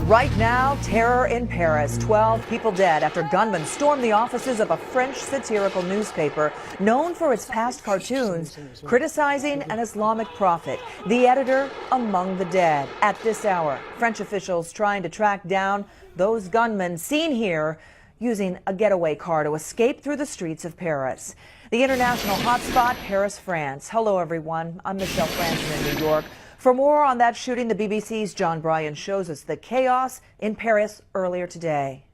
Right now, terror in Paris. 12 people dead after gunmen stormed the offices of a French satirical newspaper known for its past cartoons criticizing an Islamic prophet. The editor among the dead. At this hour, French officials trying to track down those gunmen seen here using a getaway car to escape through the streets of Paris. The international hotspot, Paris, France. Hello, everyone. I'm Michelle Franzen in New York. For more on that shooting, the BBC's John Bryan shows us the chaos in Paris earlier today.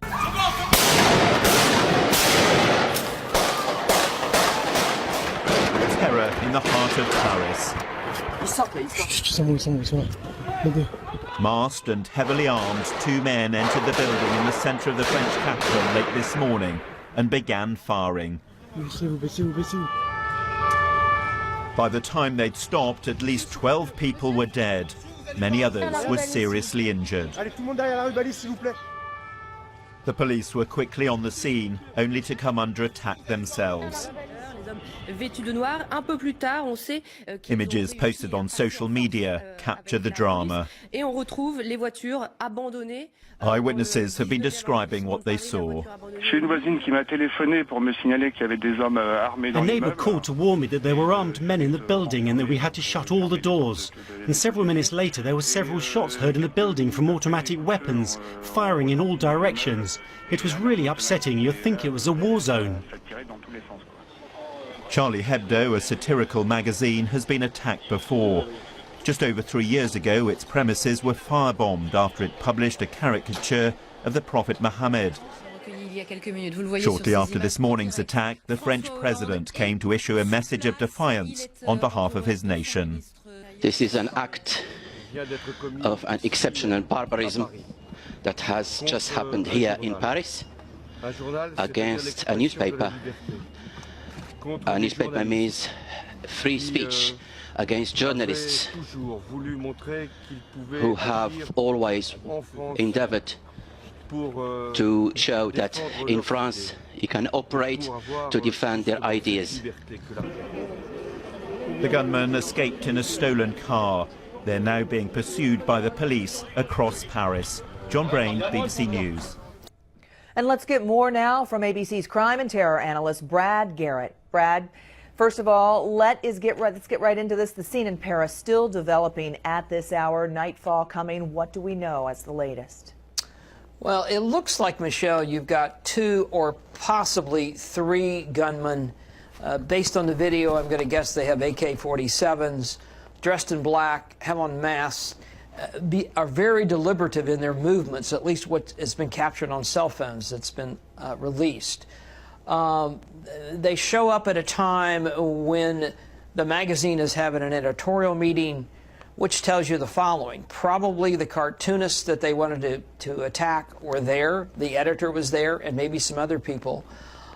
Terror in the heart of Paris. Masked and heavily armed, two men entered the building in the centre of the French capital late this morning and began firing. By the time they'd stopped, at least 12 people were dead. Many others were seriously injured. The police were quickly on the scene, only to come under attack themselves. Images posted on social media capture the drama. Eyewitnesses have been describing what they saw. A neighbour called to warn me that there were armed men in the building and that we had to shut all the doors. And several minutes later there were several shots heard in the building from automatic weapons, firing in all directions. It was really upsetting. You'd think it was a war zone. Charlie Hebdo, a satirical magazine, has been attacked before. Just over 3 years ago, its premises were firebombed after it published a caricature of the Prophet Muhammad. Shortly after this morning's attack, the French president came to issue a message of defiance on behalf of his nation. This is an act of an exceptional barbarism that has just happened here in Paris against a newspaper. A newspaper means free speech against journalists who have always endeavored to show that in France you can operate to defend their ideas. The gunmen escaped in a stolen car. They're now being pursued by the police across Paris. John Brain, BBC News. And let's get more now from ABC's crime and terror analyst Brad Garrett. Brad, first of all, let's get right into this. The scene in Paris still developing at this hour. Nightfall coming. What do we know as the latest? Well, it looks like, Michelle, you've got 2 or possibly 3 gunmen. Based on the video, I'm going to guess they have AK-47s, dressed in black, have on masks, are very deliberative in their movements, at least what has been captured on cell phones that's been released. They show up at a time when the magazine is having an editorial meeting, which tells you the following. Probably the cartoonists that they wanted to attack were there. The editor was there, and maybe some other people.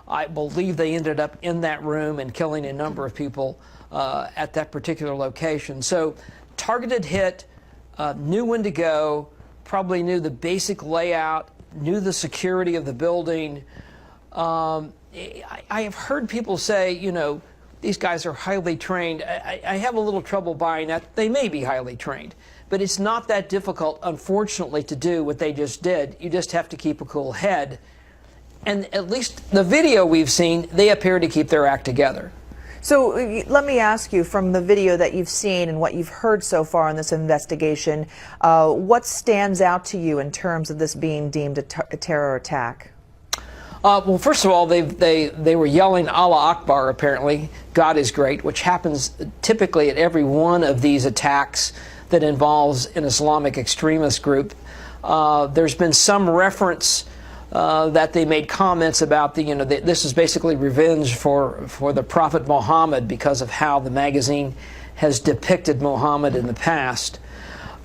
I believe they ended up in that room and killing a number of people at that particular location. So targeted hit, knew when to go, probably knew the basic layout, knew the security of the building. I have heard people say, you know, these guys are highly trained. I have a little trouble buying that. They may be highly trained, but it's not that difficult, unfortunately, to do what they just did. You just have to keep a cool head. And at least the video we've seen, they appear to keep their act together. So let me ask you, from the video that you've seen and what you've heard so far in this investigation, what stands out to you in terms of this being deemed a terror attack? Well, first of all, they were yelling Allah Akbar, apparently, God is great, which happens typically at every one of these attacks that involves an Islamic extremist group. There's been some reference that they made comments about this is basically revenge for the Prophet Muhammad because of how the magazine has depicted Muhammad in the past.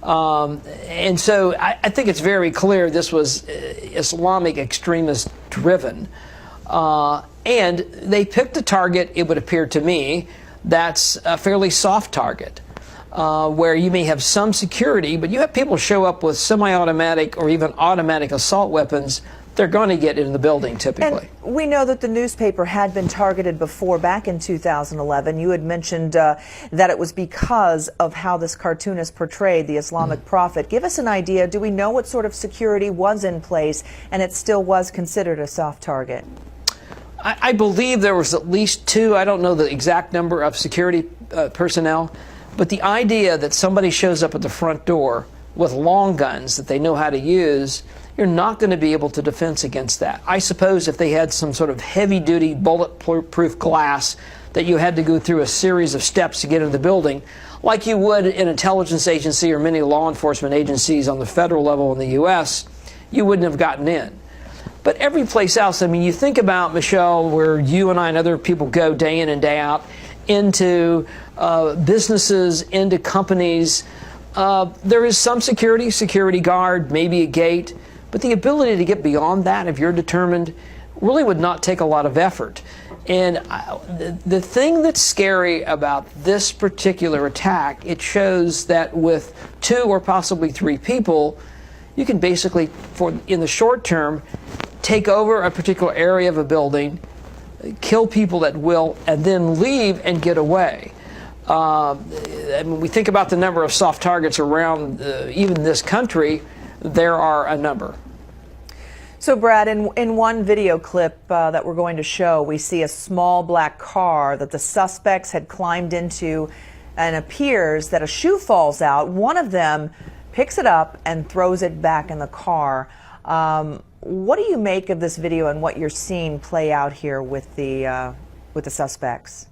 And so I think it's very clear this was Islamic extremist driven. And they picked a target, it would appear to me, that's a fairly soft target, where you may have some security, but you have people show up with semi-automatic or even automatic assault weapons they're going to get in the building typically. And we know that the newspaper had been targeted before, back in 2011. You had mentioned that it was because of how this cartoonist portrayed the Islamic prophet. Give us an idea. Do we know what sort of security was in place and it still was considered a soft target? I believe there was at least 2, I don't know the exact number of security personnel, but the idea that somebody shows up at the front door with long guns that they know how to use, you're not going to be able to defense against that. I suppose if they had some sort of heavy-duty bulletproof glass that you had to go through a series of steps to get into the building, like you would in an intelligence agency or many law enforcement agencies on the federal level in the U.S., you wouldn't have gotten in. But every place else, I mean, you think about, Michelle, where you and I and other people go day in and day out, into businesses, into companies, there is some security guard, maybe a gate, but the ability to get beyond that, if you're determined, really would not take a lot of effort. And the thing that's scary about this particular attack, it shows that with 2 or possibly 3 people, you can basically, in the short term, take over a particular area of a building, kill people at will, and then leave and get away. I mean, we think about the number of soft targets around even this country, there are a number. So, Brad, in one video clip that we're going to show, we see a small black car that the suspects had climbed into, and appears that a shoe falls out. One of them picks it up and throws it back in the car. What do you make of this video and what you're seeing play out here with the suspects?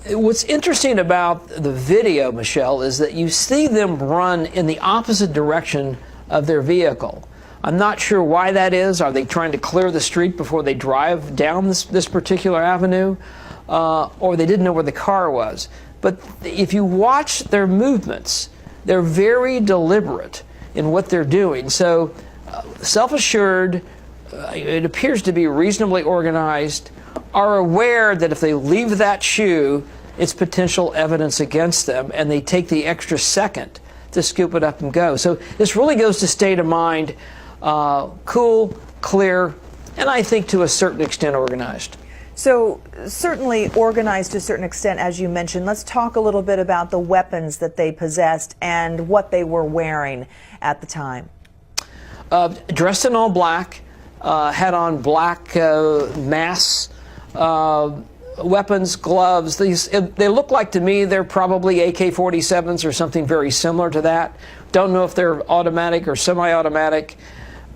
What's interesting about the video, Michelle, is that you see them run in the opposite direction of their vehicle. I'm not sure why that is. Are they trying to clear the street before they drive down this particular avenue? Or they didn't know where the car was. But if you watch their movements, they're very deliberate in what they're doing. So self-assured, it appears to be reasonably organized, are aware that if they leave that shoe, it's potential evidence against them, and they take the extra second to scoop it up and go. So this really goes to state of mind, cool, clear, and I think to a certain extent organized. So certainly organized to a certain extent, as you mentioned. Let's talk a little bit about the weapons that they possessed and what they were wearing at the time. Dressed in all black, had on black masks, weapons, gloves. They look like, to me, they're probably AK-47s or something very similar to that. Don't know if they're automatic or semi-automatic.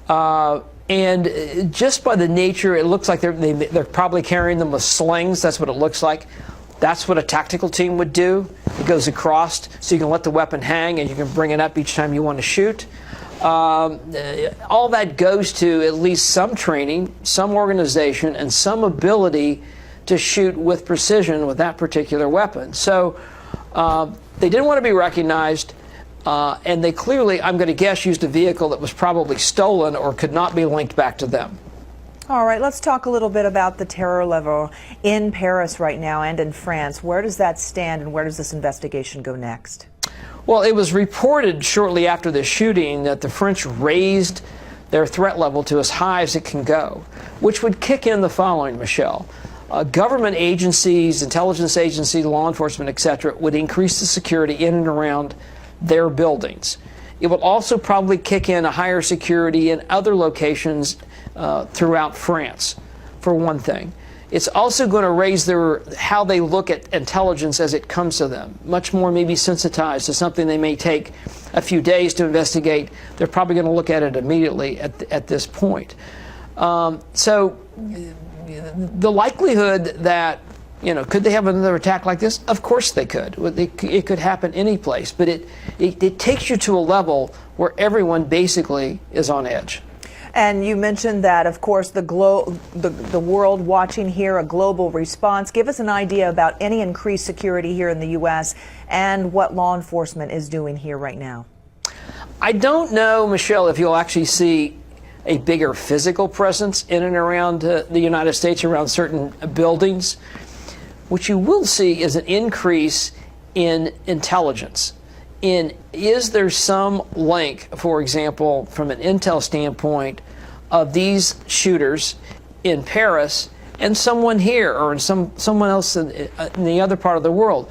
And just by the nature, it looks like they're probably carrying them with slings. That's what it looks like. That's what a tactical team would do. It goes across, so you can let the weapon hang and you can bring it up each time you want to shoot. All that goes to at least some training, some organization, and some ability to shoot with precision with that particular weapon. So they didn't want to be recognized, and they clearly, I'm going to guess, used a vehicle that was probably stolen or could not be linked back to them. All right, let's talk a little bit about the terror level in Paris right now and in France. Where does that stand, and where does this investigation go next? Well, it was reported shortly after the shooting that the French raised their threat level to as high as it can go, which would kick in the following, Michelle. Government agencies, intelligence agencies, law enforcement, etc., would increase the security in and around their buildings. It will also probably kick in a higher security in other locations throughout France, for one thing. It's also going to raise how they look at intelligence as it comes to them. Much more maybe sensitized to something they may take a few days to investigate. They're probably going to look at it immediately at this point. So the likelihood that, could they have another attack like this? Of course they could. It could happen any place, but it takes you to a level where everyone basically is on edge. And you mentioned that, of course, the world watching here, a global response. Give us an idea about any increased security here in the U.S. and what law enforcement is doing here right now. I don't know, Michelle, if you'll actually see a bigger physical presence in and around the United States, around certain buildings. What you will see is an increase in intelligence. Is there some link, for example, from an intel standpoint, of these shooters in Paris and someone here or in someone else in the other part of the world.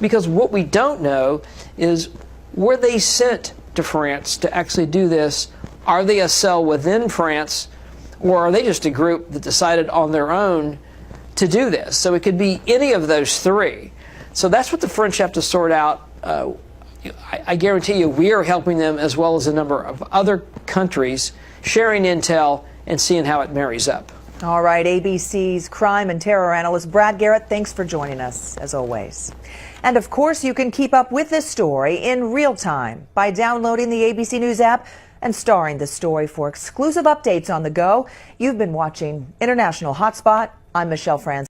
Because what we don't know is, were they sent to France to actually do this? Are they a cell within France, or are they just a group that decided on their own to do this? So it could be any of those three. So that's what the French have to sort out. I guarantee you we are helping them, as well as a number of other countries, sharing intel and seeing how it marries up. All right, ABC's crime and terror analyst Brad Garrett, thanks for joining us, as always. And of course, you can keep up with this story in real time by downloading the ABC News app and starring the story for exclusive updates on the go. You've been watching International Hotspot. I'm Michelle Franz.